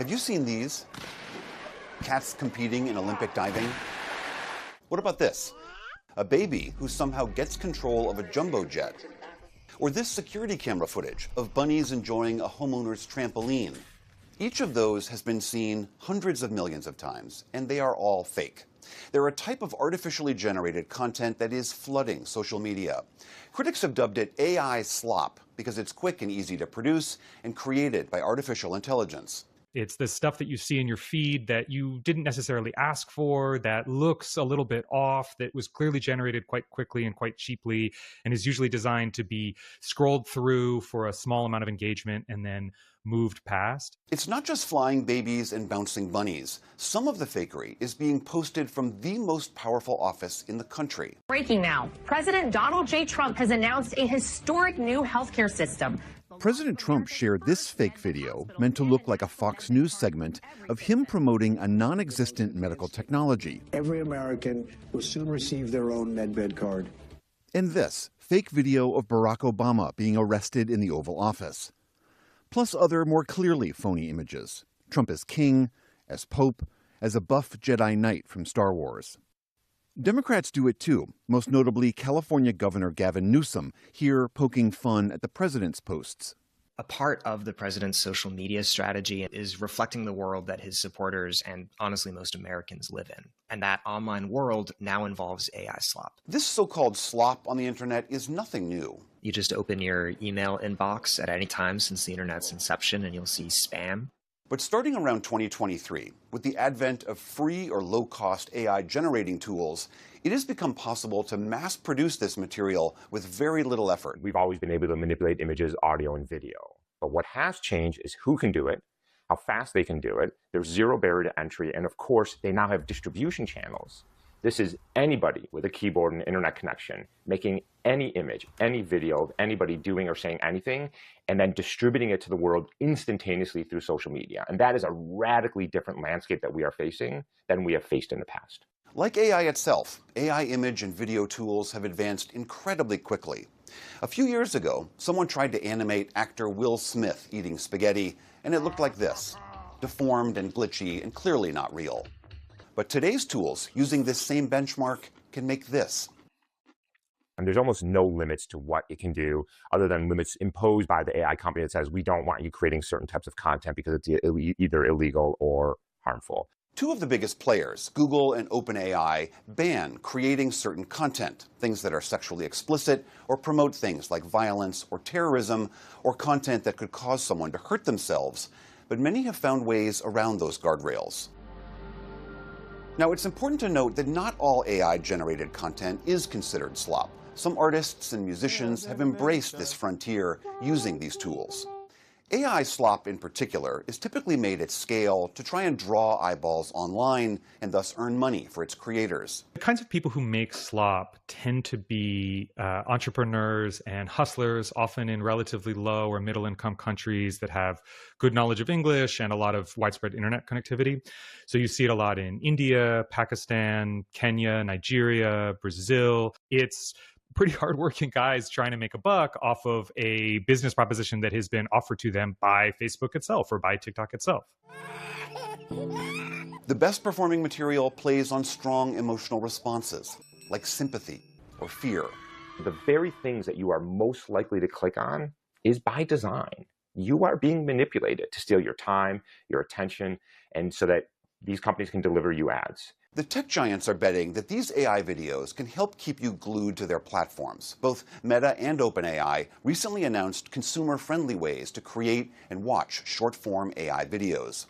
Have you seen these? Cats competing in Olympic diving? What about this? A baby who somehow gets control of a jumbo jet. Or this security camera footage of bunnies enjoying a homeowner's trampoline. Each of those has been seen hundreds of millions of times, and they are all fake. They're a type of artificially generated content that is flooding social media. Critics have dubbed it AI slop because it's quick and easy to produce and created by artificial intelligence. It's the stuff that you see in your feed that you didn't necessarily ask for, that looks a little bit off, that was clearly generated quite quickly and quite cheaply, and is usually designed to be scrolled through for a small amount of engagement and then moved past. It's not just flying babies and bouncing bunnies. Some of the fakery is being posted from the most powerful office in the country. Breaking now. President Donald J. Trump has announced a historic new healthcare system. President Trump shared this fake video, meant to look like a Fox News segment, of him promoting a non-existent medical technology. Every American will soon receive their own MedBed card. And this fake video of Barack Obama being arrested in the Oval Office. Plus other more clearly phony images. Trump as king, as pope, as a buff Jedi Knight from Star Wars. Democrats do it too, most notably California Governor Gavin Newsom, here poking fun at the president's posts. A part of the president's social media strategy is reflecting the world that his supporters and honestly most Americans live in. And that online world now involves AI slop. This so-called slop on the internet is nothing new. You just open your email inbox at any time since the internet's inception and you'll see spam. But starting around 2023, with the advent of free or low-cost AI generating tools, it has become possible to mass produce this material with very little effort. We've always been able to manipulate images, audio, and video. But what has changed is who can do it, how fast they can do it. There's zero barrier to entry. And of course, they now have distribution channels. This is anybody with a keyboard and internet connection making any image, any video of anybody doing or saying anything, and then distributing it to the world instantaneously through social media. And that is a radically different landscape that we are facing than we have faced in the past. Like AI itself, AI image and video tools have advanced incredibly quickly. A few years ago, someone tried to animate actor Will Smith eating spaghetti, and it looked like this, deformed and glitchy and clearly not real. But today's tools, using this same benchmark, can make this. And there's almost no limits to what it can do other than limits imposed by the AI company that says, we don't want you creating certain types of content because it's either illegal or harmful. Two of the biggest players, Google and OpenAI, ban creating certain content, things that are sexually explicit or promote things like violence or terrorism or content that could cause someone to hurt themselves. But many have found ways around those guardrails. Now, it's important to note that not all AI-generated content is considered slop. Some artists and musicians have embraced this frontier using these tools. AI slop in particular is typically made at scale to try and draw eyeballs online and thus earn money for its creators. The kinds of people who make slop tend to be entrepreneurs and hustlers, often in relatively low or middle income countries that have good knowledge of English and a lot of widespread internet connectivity. So you see it a lot in India, Pakistan, Kenya, Nigeria, Brazil. It's pretty hardworking guys trying to make a buck off of a business proposition that has been offered to them by Facebook itself or by TikTok itself. The best performing material plays on strong emotional responses, like sympathy or fear. The very things that you are most likely to click on is by design. You are being manipulated to steal your time, your attention, and so that these companies can deliver you ads. The tech giants are betting that these AI videos can help keep you glued to their platforms. Both Meta and OpenAI recently announced consumer-friendly ways to create and watch short-form AI videos.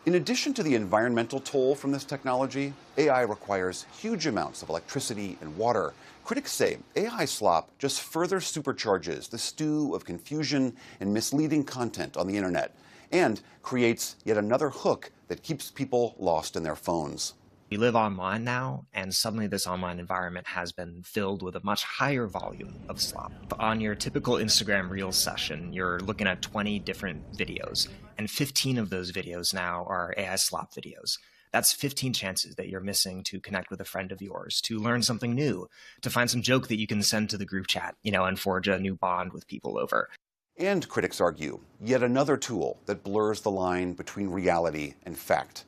In addition to the environmental toll from this technology, AI requires huge amounts of electricity and water. Critics say AI slop just further supercharges the stew of confusion and misleading content on the internet and creates yet another hook that keeps people lost in their phones. We live online now, and suddenly this online environment has been filled with a much higher volume of slop. On your typical Instagram Reels session, you're looking at 20 different videos, and 15 of those videos now are AI slop videos. That's 15 chances that you're missing to connect with a friend of yours, to learn something new, to find some joke that you can send to the group chat, and forge a new bond with people over. And critics argue, yet another tool that blurs the line between reality and fact.